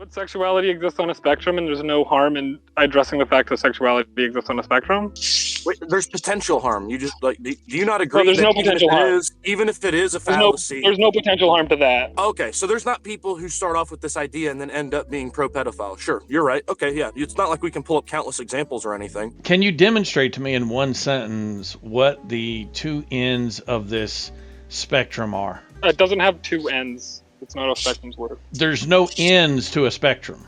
But sexuality exists on a spectrum, and there's no harm in addressing the fact that sexuality exists on a spectrum. Wait, there's potential harm. You just do you not agree? No, there's no potential harm. Even if it is a fallacy, there's no potential harm to that. Okay, so there's not people who start off with this idea and then end up being pro-pedophile. Sure, you're right. Okay, yeah, it's not like we can pull up countless examples or anything. Can you demonstrate to me in one sentence what the two ends of this spectrum are? It doesn't have two ends. It's not how spectrums work. There's no ends to a spectrum.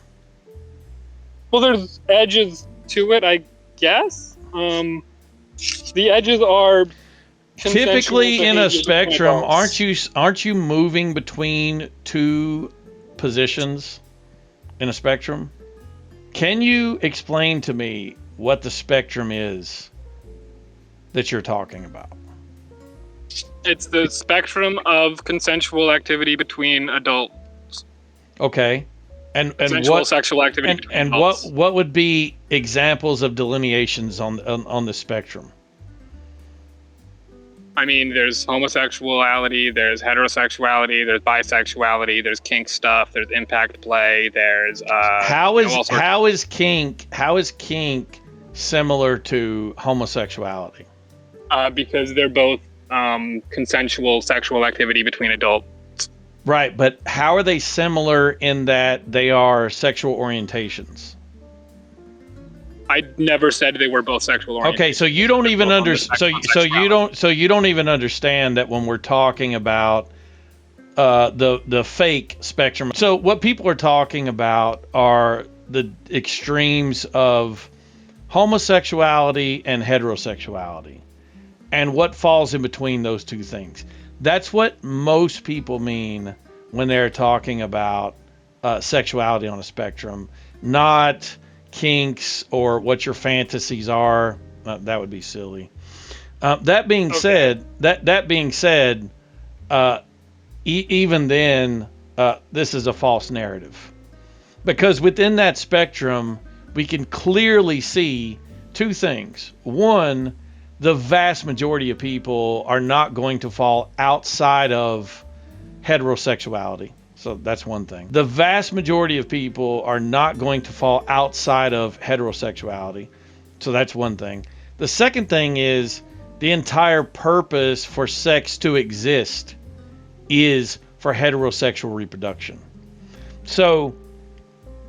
Well, there's edges to it, I guess. The edges are typically in a spectrum. Aren't you moving between two positions in a spectrum? Can you explain to me what the spectrum is that you're talking about? It's the spectrum of consensual activity between adults. Okay. And what sexual activity and what would be examples of delineations on the spectrum? I mean, there's homosexuality, there's heterosexuality, there's bisexuality, there's kink stuff, there's impact play, there's how is kink similar to homosexuality? Because they're both consensual sexual activity between adults. Right, but how are they similar in that they are sexual orientations? I never said they were both sexual orientations. Okay, so you don't even you don't even understand that when we're talking about the fake spectrum. So what people are talking about are the extremes of homosexuality and heterosexuality, and what falls in between those two things. That's what most people mean when they're talking about sexuality on a spectrum, not kinks or what your fantasies are. That would be silly. That being said, even then, this is a false narrative, because within that spectrum, we can clearly see two things. One, the vast majority of people are not going to fall outside of heterosexuality. So that's one thing. The vast majority of people are not going to fall outside of heterosexuality. So that's one thing. The second thing is the entire purpose for sex to exist is for heterosexual reproduction. So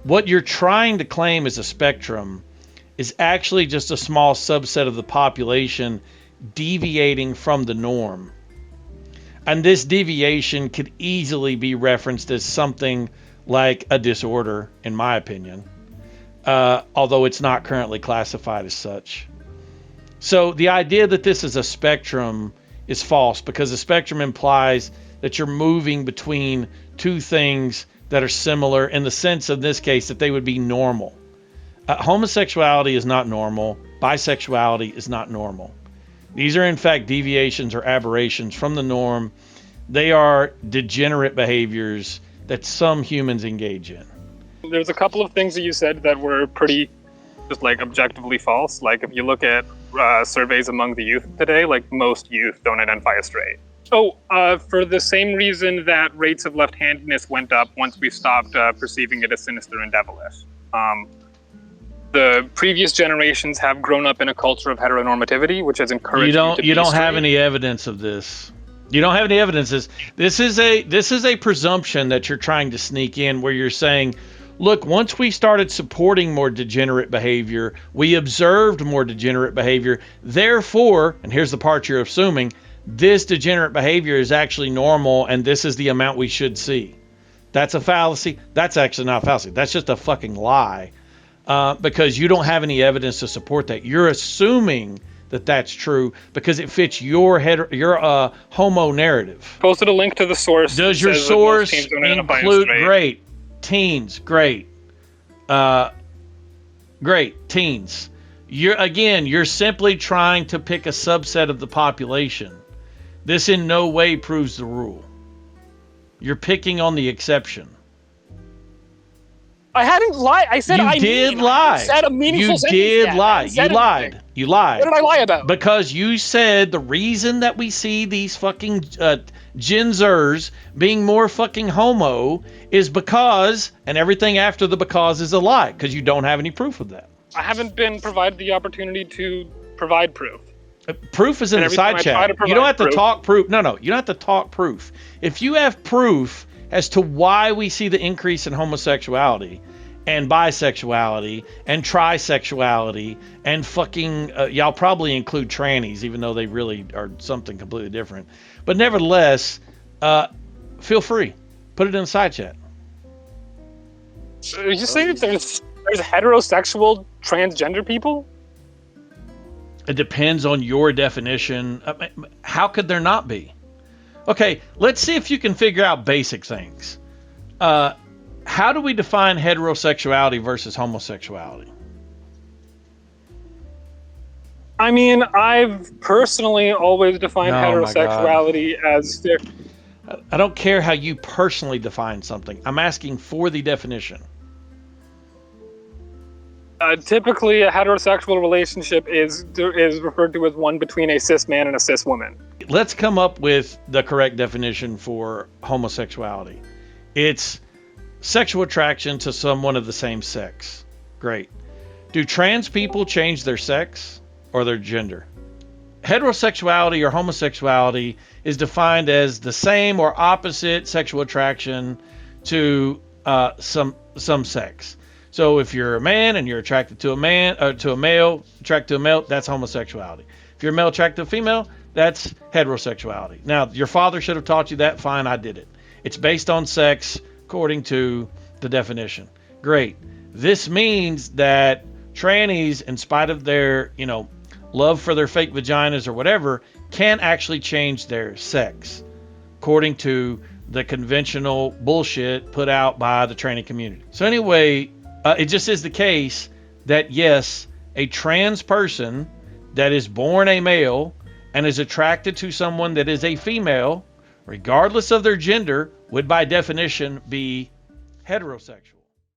what you're trying to claim as a spectrum is actually just a small subset of the population deviating from the norm. And this deviation could easily be referenced as something like a disorder, in my opinion, although it's not currently classified as such. So the idea that this is a spectrum is false, because a spectrum implies that you're moving between two things that are similar in the sense, of this case, that they would be normal. Homosexuality is not normal. Bisexuality is not normal. These are in fact deviations or aberrations from the norm. They are degenerate behaviors that some humans engage in. There's a couple of things that you said that were pretty just like objectively false. Like if you look at surveys among the youth today, like most youth don't identify as straight. For the same reason that rates of left-handedness went up once we stopped perceiving it as sinister and devilish. The previous generations have grown up in a culture of heteronormativity, which has encouraged you don't have any evidence of this. You don't have any evidence. This is a presumption that you're trying to sneak in, where you're saying, look, once we started supporting more degenerate behavior, we observed more degenerate behavior. Therefore, and here's the part you're assuming, this degenerate behavior is actually normal, and this is the amount we should see. That's a fallacy. That's actually not a fallacy. That's just a fucking lie. Because you don't have any evidence to support that. You're assuming that that's true because it fits your homo narrative. Posted a link to the source. Does your source include teens? Great, teens. You're simply trying to pick a subset of the population. This in no way proves the rule. You're picking on the exception. I hadn't lied. I said I did lie. I said a meaningful sentence. You did lie. You lied. You lied. What did I lie about? Because you said the reason that we see these fucking Gen Zers being more fucking homo is because, and everything after the because is a lie, because you don't have any proof of that. I haven't been provided the opportunity to provide proof. Proof is in the side chat. You don't have to talk proof. No, you don't have to talk proof. If you have proof as to why we see the increase in homosexuality and bisexuality and trisexuality and fucking, y'all probably include trannies, even though they really are something completely different. But nevertheless, feel free. Put it in the side chat. Are you saying there's heterosexual transgender people? It depends on your definition. How could there not be? Okay, let's see if you can figure out basic things. How do we define heterosexuality versus homosexuality? I mean, I've personally always defined heterosexuality as... I don't care how you personally define something. I'm asking for the definition. Typically, a heterosexual relationship is referred to as one between a cis man and a cis woman. Let's come up with the correct definition for homosexuality. It's sexual attraction to someone of the same sex. Great. Do trans people change their sex or their gender? Heterosexuality or homosexuality is defined as the same or opposite sexual attraction to some sex. So if you're a man and you're attracted to a man, or to a male, attracted to a male, that's homosexuality. If you're a male attracted to a female, that's heterosexuality. Now, your father should have taught you that. Fine, I did it. It's based on sex according to the definition. Great. This means that trannies, in spite of their, love for their fake vaginas or whatever, can actually change their sex according to the conventional bullshit put out by the tranny community. So anyway, it just is the case that yes, a trans person that is born a male and is attracted to someone that is a female, regardless of their gender, would by definition be heterosexual.